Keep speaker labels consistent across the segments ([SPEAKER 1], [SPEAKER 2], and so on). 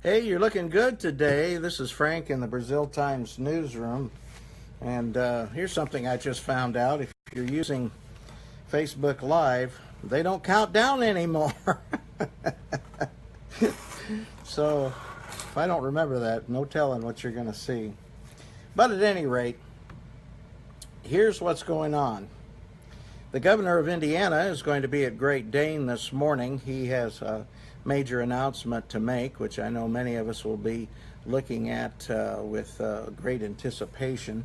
[SPEAKER 1] Hey, you're looking good today. This is Frank in the Brazil Times newsroom. And here's something I just found out. If you're using Facebook Live, they don't count down anymore. So if I don't remember that, no telling what you're going to see. But at any rate, here's what's going on. The governor of Indiana is going to be at Great Dane this morning. He has a major announcement to make, which I know many of us will be looking at with great anticipation.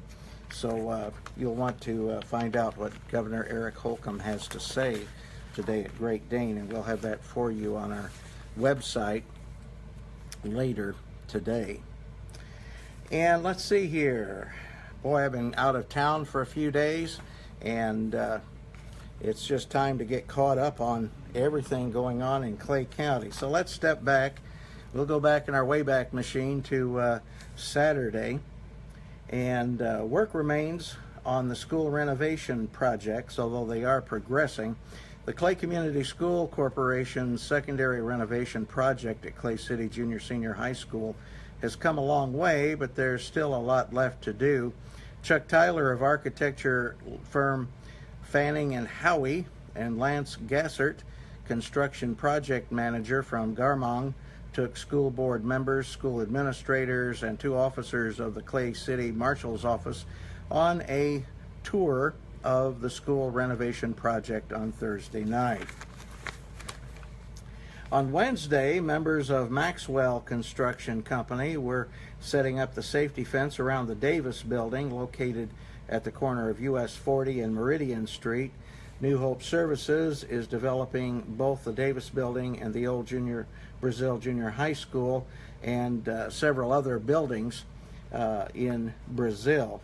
[SPEAKER 1] So you'll want to find out what Governor Eric Holcomb has to say today at Great Dane, and we'll have that for you on our website later today. And let's see here. Boy, I've been out of town for a few days, and it's just time to get caught up on everything going on in Clay County. So let's step back. We'll go back in our Wayback Machine to Saturday. And work remains on the school renovation projects, although they are progressing. The Clay Community School Corporation's secondary renovation project at Clay City Junior Senior High School has come a long way, but there's still a lot left to do. Chuck Tyler of architecture firm Fanning and Howie, and Lance Gassert, construction project manager from Garmong, took school board members, school administrators, and 2 officers of the Clay City Marshal's office on a tour of the school renovation project on Thursday night. On Wednesday, members of Maxwell Construction Company were setting up the safety fence around the Davis building located at the corner of US 40 and Meridian Street. New Hope Services is developing both the Davis building and the old Brazil Junior High School and several other buildings in Brazil.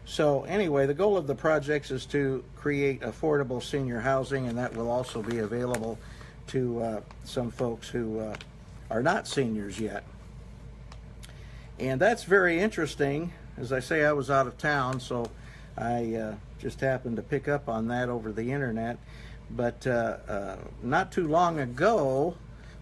[SPEAKER 1] So anyway, the goal of the projects is to create affordable senior housing, and that will also be available to some folks who are not seniors yet. And that's very interesting. As I say, I was out of town, so I just happened to pick up on that over the internet. But not too long ago,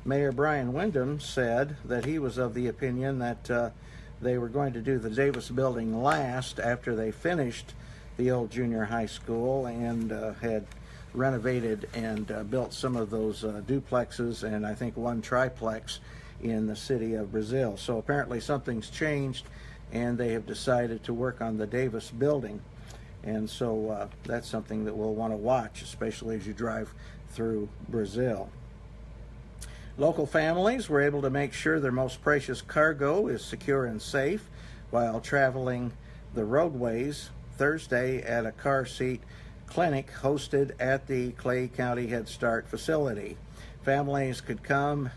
[SPEAKER 1] Mayor Brian Windham said that he was of the opinion that they were going to do the Davis building last after they finished the old junior high school and had renovated and built some of those duplexes and I think one triplex in the city of Brazil. So apparently something's changed, and they have decided to work on the Davis building. And so that's something that we'll want to watch, especially as you drive through Brazil. Local families were able to make sure their most precious cargo is secure and safe while traveling the roadways Thursday at a car seat clinic hosted at the Clay County Head Start facility. Families could come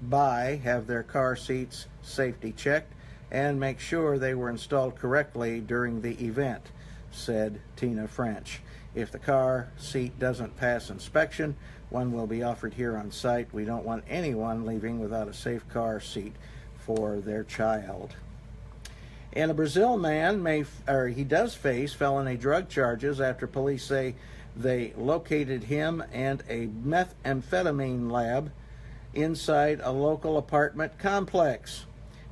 [SPEAKER 1] by, have their car seats safety checked, and make sure they were installed correctly during the event, said Tina French. If the car seat doesn't pass inspection, one will be offered here on site. We don't want anyone leaving without a safe car seat for their child. And a Brazil man he does face felony drug charges after police say they located him and a methamphetamine lab inside a local apartment complex.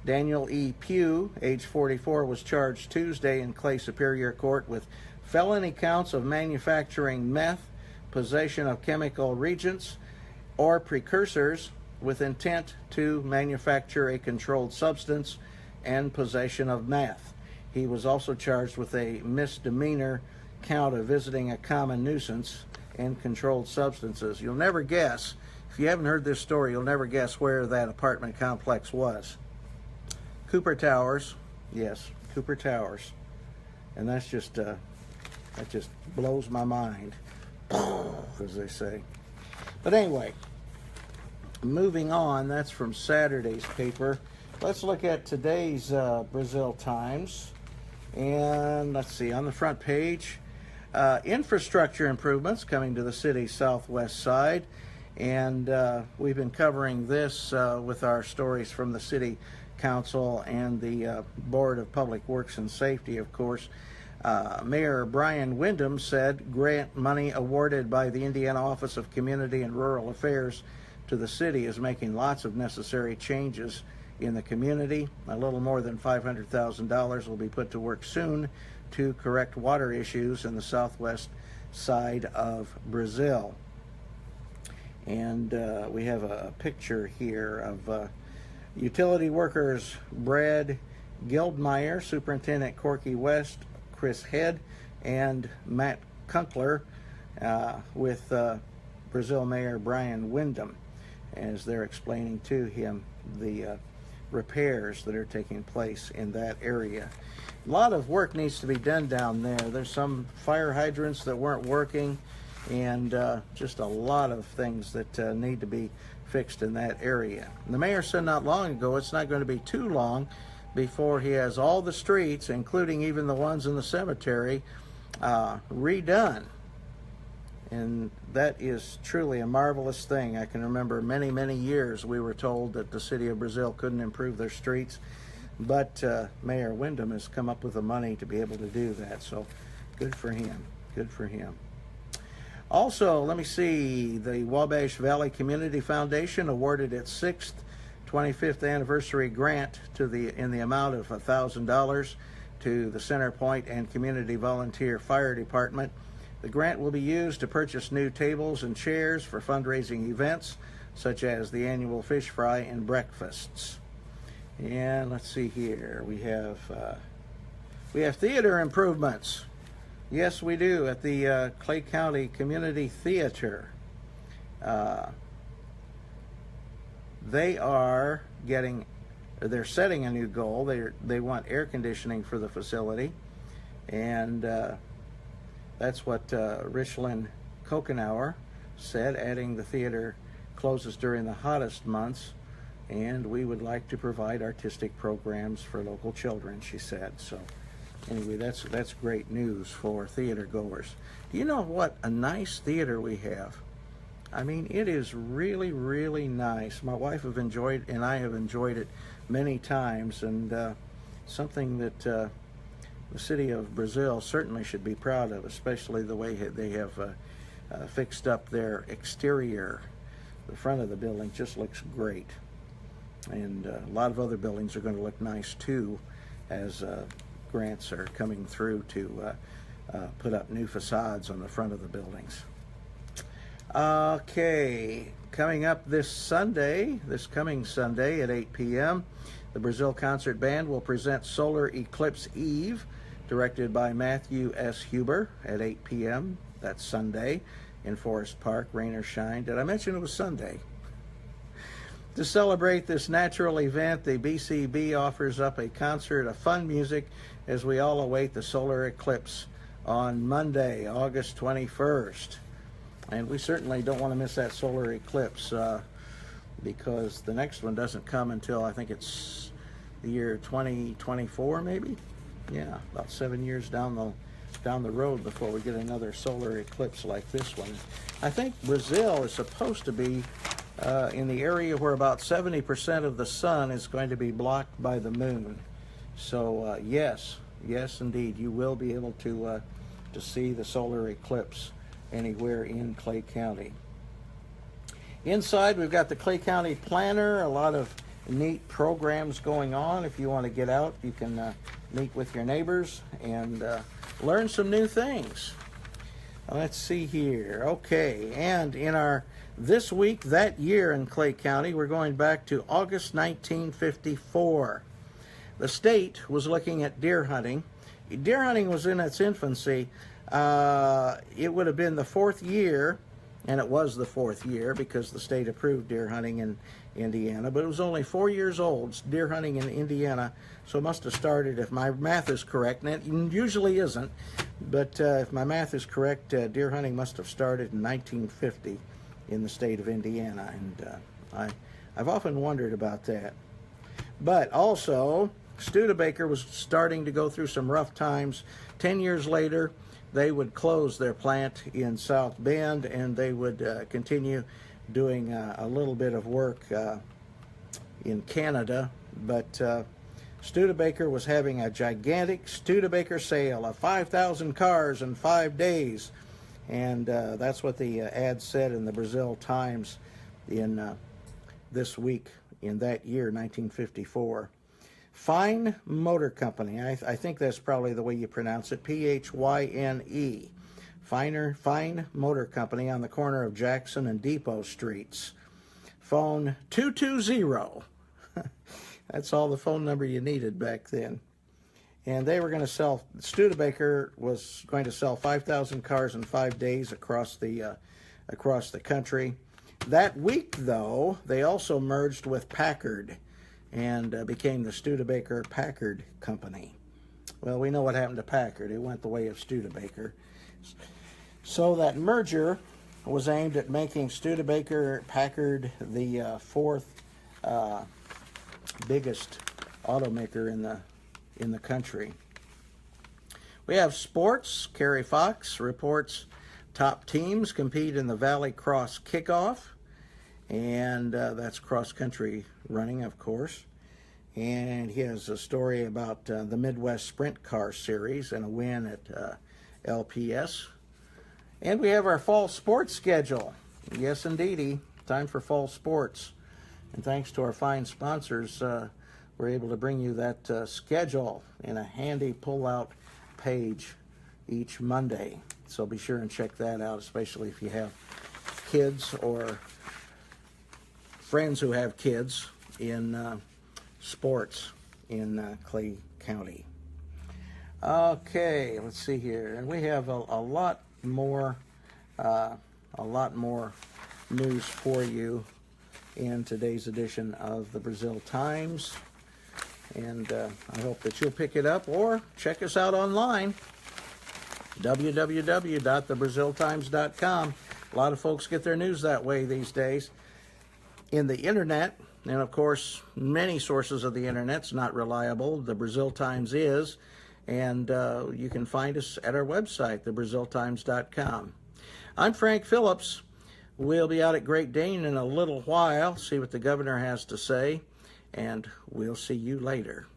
[SPEAKER 1] Daniel E. Pugh, age 44, was charged Tuesday in Clay Superior Court with felony counts of manufacturing meth, possession of chemical reagents or precursors with intent to manufacture a controlled substance, and possession of meth. He was also charged with a misdemeanor count of visiting a common nuisance and controlled substances. You'll never guess, if you haven't heard this story, you'll never guess where that apartment complex was. Cooper Towers, yes, Cooper Towers. And that's just, that just blows my mind, as they say. But anyway, moving on, that's from Saturday's paper. Let's look at today's Brazil Times. And let's see, on the front page, infrastructure improvements coming to the city's southwest side. And we've been covering this with our stories from the City Council and the Board of Public Works and Safety, of course. Mayor Brian Windham said grant money awarded by the Indiana Office of Community and Rural Affairs to the city is making lots of necessary changes in the community. A little more than $500,000 will be put to work soon to correct water issues in the southwest side of Brazil. And we have a picture here of utility workers Brad Gildmeyer, Superintendent Corky West, Chris Head, and Matt Kunkler with Brazil Mayor Brian Windham, as they're explaining to him the repairs that are taking place in that area. A lot of work needs to be done down there. There's some fire hydrants that weren't working, and just a lot of things that need to be fixed in that area. And the mayor said not long ago it's not going to be too long before he has all the streets, including even the ones in the cemetery, redone. And that is truly a marvelous thing. I can remember many, many years we were told that the city of Brazil couldn't improve their streets, but Mayor Windham has come up with the money to be able to do that, so good for him, good for him. Also, let me see, the Wabash Valley Community Foundation awarded its 6th 25th anniversary grant in the amount of $1,000 to the Center Point and Community Volunteer Fire Department. The grant will be used to purchase new tables and chairs for fundraising events such as the annual fish fry and breakfasts. And let's see here, we have theater improvements. Yes, we do, at the Clay County Community Theater. They're setting a new goal. They want air conditioning for the facility, and that's what Richland Kokenauer said, adding the theater closes during the hottest months, and we would like to provide artistic programs for local children, she said. So anyway, that's great news for theater goers. Do you know what a nice theater we have? I mean, it is really, really nice. My wife and I have enjoyed it many times, and something that the city of Brazil certainly should be proud of, especially the way they have fixed up their exterior. The front of the building just looks great, and a lot of other buildings are going to look nice too, as grants are coming through to put up new facades on the front of the buildings. Okay, coming up this coming Sunday at 8 p.m., the Brazil Concert Band will present Solar Eclipse Eve, directed by Matthew S. Huber, at 8 p.m. That's Sunday in Forest Park, rain or shine. Did I mention it was Sunday? To celebrate this natural event, the BCB offers up a concert of fun music as we all await the solar eclipse on Monday, August 21st. And we certainly don't want to miss that solar eclipse because the next one doesn't come until, I think it's the year 2024, maybe? Yeah, about 7 years down the road before we get another solar eclipse like this one. I think Brazil is supposed to be in the area where about 70% of the sun is going to be blocked by the moon. So yes, indeed, you will be able to see the solar eclipse anywhere in Clay County. Inside, we've got the Clay County Planner, a lot of neat programs going on. If you want to get out, you can meet with your neighbors and learn some new things. Let's see here. Okay, and in our This Week, That Year in Clay County, we're going back to August 1954. The state was looking at deer hunting. Deer hunting was in its infancy. It would have been the 4th year, and it was the 4th year because the state approved deer hunting in Indiana, but it was only 4 years old, deer hunting in Indiana, so it must have started, if my math is correct, and it usually isn't, but if my math is correct, deer hunting must have started in 1950 in the state of Indiana, and I've often wondered about that. But also, Studebaker was starting to go through some rough times. 10 years later, they would close their plant in South Bend, and they would continue doing a little bit of work in Canada. But Studebaker was having a gigantic Studebaker sale of 5,000 cars in 5 days. And that's what the ad said in the Brazil Times in This Week, in that year, 1954. Fine Motor Company, I think that's probably the way you pronounce it, P-H-Y-N-E. Fine Motor Company on the corner of Jackson and Depot Streets. Phone 220. That's all the phone number you needed back then. And they were going to sell, Studebaker was going to sell 5,000 cars in 5 days across the country. That week, though, they also merged with Packard and became the Studebaker-Packard Company. Well, we know what happened to Packard. It went the way of Studebaker. So that merger was aimed at making Studebaker-Packard the fourth biggest automaker in the country. We have sports. Kerry Fox reports top teams compete in the Valley Cross Kickoff, and that's cross-country running, of course. And he has a story about the Midwest Sprint Car Series and a win at LPS. And we have our fall sports schedule. Yes, indeedy, time for fall sports. And thanks to our fine sponsors, we're able to bring you that schedule in a handy pull-out page each Monday. So be sure and check that out, especially if you have kids or friends who have kids in sports in Clay County. Okay, let's see here. And we have a lot more news for you in today's edition of the Brazil Times. And I hope that you'll pick it up or check us out online, www.thebraziltimes.com. A lot of folks get their news that way these days. In the internet, and of course, many sources of the internet's not reliable. The Brazil Times is, and you can find us at our website, thebraziltimes.com. I'm Frank Phillips. We'll be out at Great Dane in a little while, see what the governor has to say, and we'll see you later.